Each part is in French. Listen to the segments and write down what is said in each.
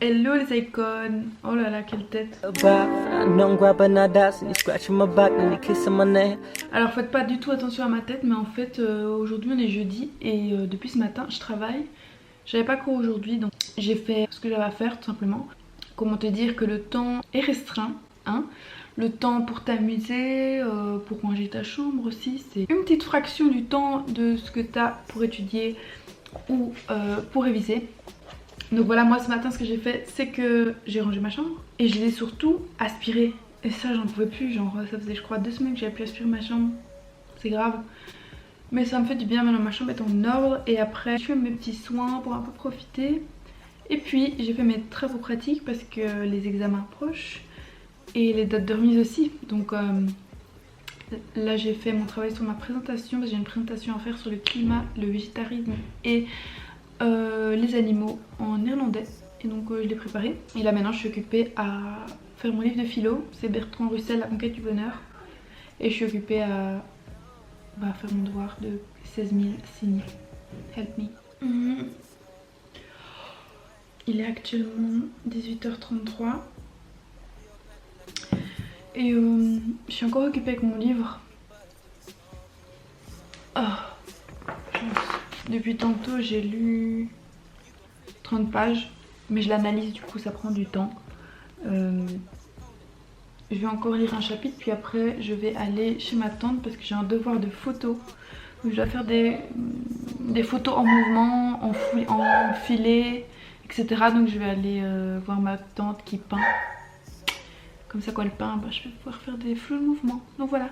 Hello les icônes. Oh là là, quelle tête. Alors faites pas du tout attention à ma tête, mais en fait aujourd'hui on est jeudi et depuis ce matin je travaille. J'avais pas cours aujourd'hui, donc j'ai fait ce que j'avais à faire tout simplement. Comment te dire que le temps est restreint, hein. Le temps pour t'amuser, pour ranger ta chambre aussi, c'est une petite fraction du temps de ce que tu as pour étudier ou pour réviser. Donc voilà, moi ce matin ce que j'ai fait, c'est que j'ai rangé ma chambre et je l'ai surtout aspirée. Et ça j'en pouvais plus, genre ça faisait je crois 2 semaines que j'avais plus aspiré ma chambre. C'est grave. Mais ça me fait du bien, maintenant ma chambre est en ordre. Et après je fais mes petits soins pour un peu profiter. Et puis j'ai fait mes travaux pratiques parce que les examens approchent. Et les dates de remise aussi. Donc là j'ai fait mon travail sur ma présentation. Parce que j'ai une présentation à faire sur le climat, le végétarisme et les animaux en néerlandais. Et donc je l'ai préparé. Et là maintenant je suis occupée à faire mon livre de philo. C'est Bertrand Russell, La conquête du bonheur. Et je suis occupée à faire mon devoir de 16 000 signes. Help me. Il est actuellement 18h33. Et je suis encore occupée avec mon livre. Depuis tantôt j'ai lu 30 pages. Mais je l'analyse, du coup ça prend du temps. Je vais encore lire un chapitre, puis après je vais aller chez ma tante parce que j'ai un devoir de photo. Donc je dois faire des photos en mouvement, en filet, etc. Donc je vais aller voir ma tante qui peint. Comme ça quand elle peint, je vais pouvoir faire des flous de mouvement. Donc voilà.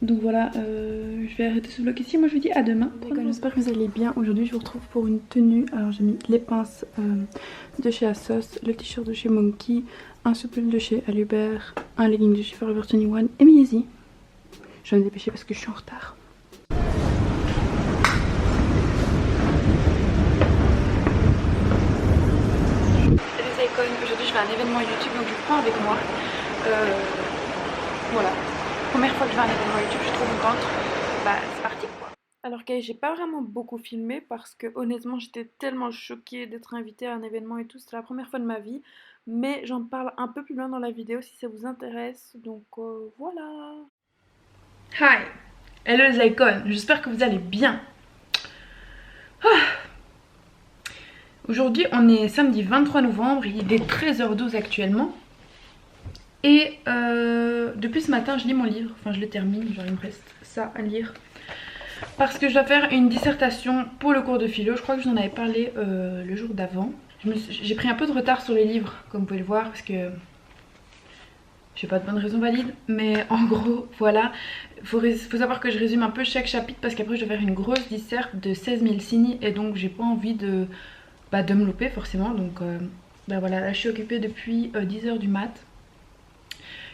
Je vais arrêter ce vlog ici. Moi je vous dis à demain. J'espère que vous allez bien. Aujourd'hui je vous retrouve pour une tenue. Alors j'ai mis les pinces de chez Asos, le t-shirt de chez Monkey, un soutien de chez Alubert, un legging de chez Forever 21 et mes Yeezy. Je vais me dépêcher parce que je suis en retard. Salut les icônes, aujourd'hui je vais à un événement YouTube donc je vous prends avec moi. Voilà. Première fois que je vais à un événement YouTube, je suis trop contente. C'est parti quoi. Alors guys, j'ai pas vraiment beaucoup filmé parce que honnêtement j'étais tellement choquée d'être invitée à un événement et tout. C'était la première fois de ma vie. Mais j'en parle un peu plus loin dans la vidéo si ça vous intéresse. Donc voilà. Hi. Hello les icônes, j'espère que vous allez bien. Aujourd'hui on est samedi 23 novembre, il est 13h12 actuellement. Et depuis ce matin je lis mon livre, enfin je le termine, genre il me reste ça à lire. Parce que je dois faire une dissertation pour le cours de philo, je crois que je vous en avais parlé le jour d'avant. J'ai pris un peu de retard sur les livres comme vous pouvez le voir parce que j'ai pas de bonne raison valide. Mais en gros voilà, faut savoir que je résume un peu chaque chapitre parce qu'après je dois faire une grosse disserte de 16 000 signes. Et donc j'ai pas envie de me louper forcément. Donc voilà, là je suis occupée depuis 10h du mat.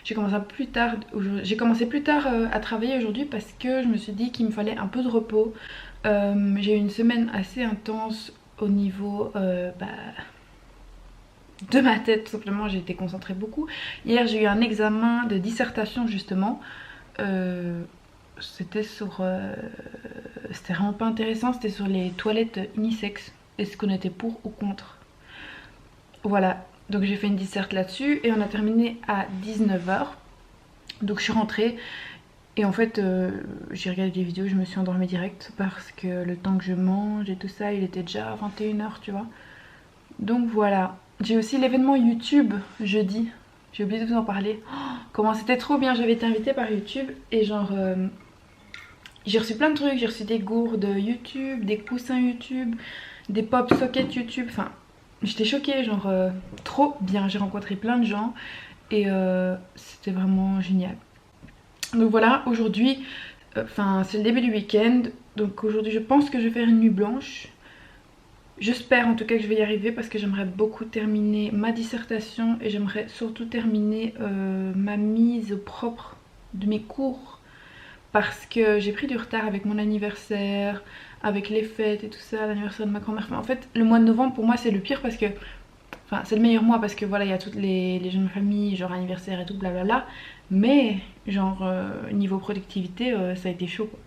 J'ai commencé plus tard à travailler aujourd'hui parce que je me suis dit qu'il me fallait un peu de repos. J'ai eu une semaine assez intense au niveau de ma tête, tout simplement. J'ai été concentrée beaucoup. Hier j'ai eu un examen de dissertation justement. C'était vraiment pas intéressant, c'était sur les toilettes unisex. Est-ce qu'on était pour ou contre? Voilà. Donc j'ai fait une disserte là-dessus et on a terminé à 19h. Donc je suis rentrée et en fait j'ai regardé des vidéos, je me suis endormie direct parce que le temps que je mange et tout ça, il était déjà 21h, tu vois. Donc voilà. J'ai aussi l'événement YouTube jeudi. J'ai oublié de vous en parler. Oh, comment c'était trop bien, j'avais été invitée par YouTube et genre j'ai reçu plein de trucs, j'ai reçu des gourdes YouTube, des coussins YouTube, des pop sockets YouTube, enfin j'étais choquée, genre trop bien. J'ai rencontré plein de gens et c'était vraiment génial. Donc voilà, aujourd'hui, c'est le début du week-end. Donc aujourd'hui je pense que je vais faire une nuit blanche. J'espère en tout cas que je vais y arriver parce que j'aimerais beaucoup terminer ma dissertation. Et j'aimerais surtout terminer ma mise au propre de mes cours. Parce que j'ai pris du retard avec mon anniversaire, avec les fêtes et tout ça, l'anniversaire de ma grand-mère. En fait, le mois de novembre pour moi c'est le pire parce que... Enfin, c'est le meilleur mois parce que voilà, il y a toutes les jeunes familles, genre anniversaire et tout, blablabla. Mais, genre, niveau productivité, ça a été chaud quoi.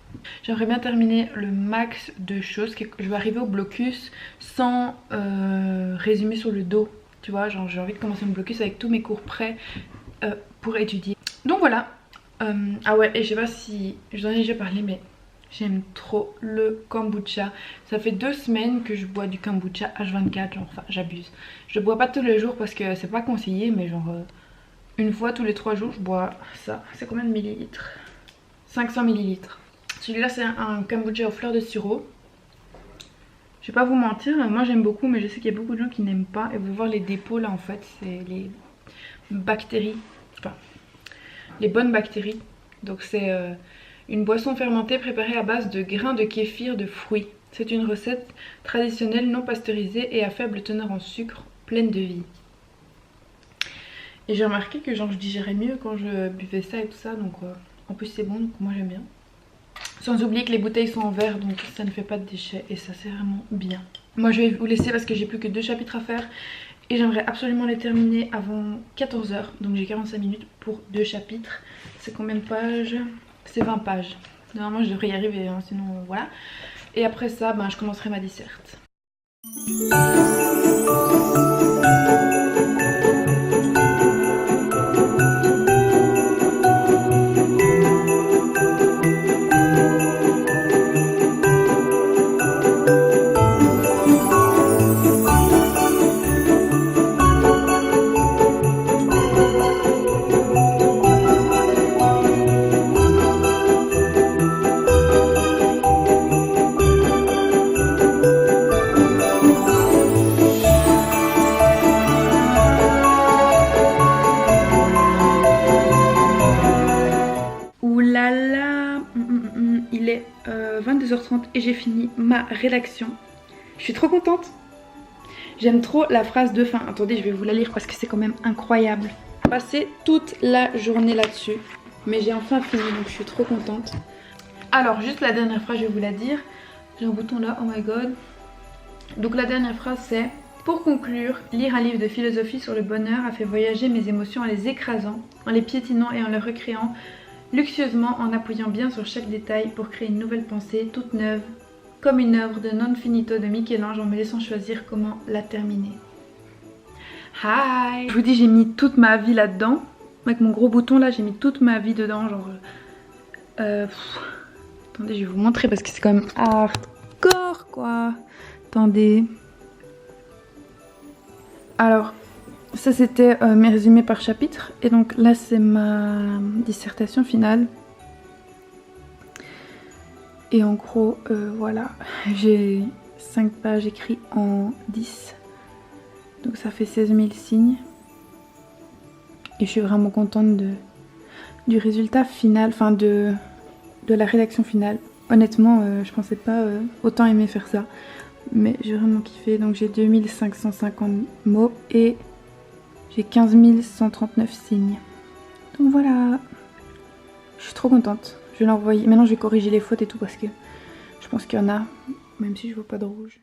J'aimerais bien terminer le max de choses. Je vais arriver au blocus sans résumer sur le dos. Tu vois, genre j'ai envie de commencer mon blocus avec tous mes cours prêts pour étudier. Donc voilà. Ah ouais, et je sais pas si j'en ai déjà parlé, mais j'aime trop le kombucha. Ça fait 2 semaines que je bois du kombucha H24, genre, enfin j'abuse. Je le bois pas tous les jours parce que c'est pas conseillé, mais genre une fois tous les 3 jours je bois ça. C'est combien de millilitres? 500 millilitres. Celui-là c'est un kombucha aux fleurs de sirop. Je vais pas vous mentir, moi j'aime beaucoup, mais je sais qu'il y a beaucoup de gens qui n'aiment pas. Et vous voir les dépôts là, en fait, c'est les bactéries, enfin les bonnes bactéries. Donc c'est une boisson fermentée préparée à base de grains de kéfir de fruits. C'est une recette traditionnelle non pasteurisée et à faible teneur en sucre, pleine de vie. Et j'ai remarqué que genre je digérais mieux quand je buvais ça et tout ça, donc en plus c'est bon, donc moi j'aime bien. Sans oublier que les bouteilles sont en verre, donc ça ne fait pas de déchets et ça c'est vraiment bien. Moi je vais vous laisser parce que j'ai plus que 2 chapitres à faire et j'aimerais absolument les terminer avant 14 h. Donc j'ai 45 minutes pour 2 chapitres. C'est combien de pages? C'est 20 pages. Normalement je devrais y arriver, hein, sinon voilà. Et après ça, ben, je commencerai ma disserte. Il est 22h30 et j'ai fini ma rédaction. Je suis trop contente. J'aime trop la phrase de fin. Attendez, je vais vous la lire parce que c'est quand même incroyable. J'ai passé toute la journée là-dessus, mais j'ai enfin fini, donc je suis trop contente. Alors, juste la dernière phrase, je vais vous la dire. J'ai un bouton là, oh my god. Donc la dernière phrase c'est: pour conclure, lire un livre de philosophie sur le bonheur a fait voyager mes émotions en les écrasant, en les piétinant et en les recréant luxueusement, en appuyant bien sur chaque détail pour créer une nouvelle pensée toute neuve, comme une œuvre de non finito de Michel-Ange, en me laissant choisir comment la terminer. Hi! Je vous dis, j'ai mis toute ma vie là-dedans. Avec mon gros bouton là, j'ai mis toute ma vie dedans, genre... Attendez, je vais vous montrer parce que c'est quand même hardcore quoi. Attendez. Alors, ça c'était mes résumés par chapitre. Et donc là c'est ma dissertation finale. Et en gros, voilà. J'ai 5 pages écrites en 10. Donc ça fait 16 000 signes. Et je suis vraiment contente du résultat final, enfin de la rédaction finale. Honnêtement, je pensais pas autant aimer faire ça. Mais j'ai vraiment kiffé. Donc j'ai 2550 mots et j'ai 15 139 signes. Donc voilà. Je suis trop contente. Je vais l'envoyer. Maintenant je vais corriger les fautes et tout parce que je pense qu'il y en a. Même si je vois pas de rouge.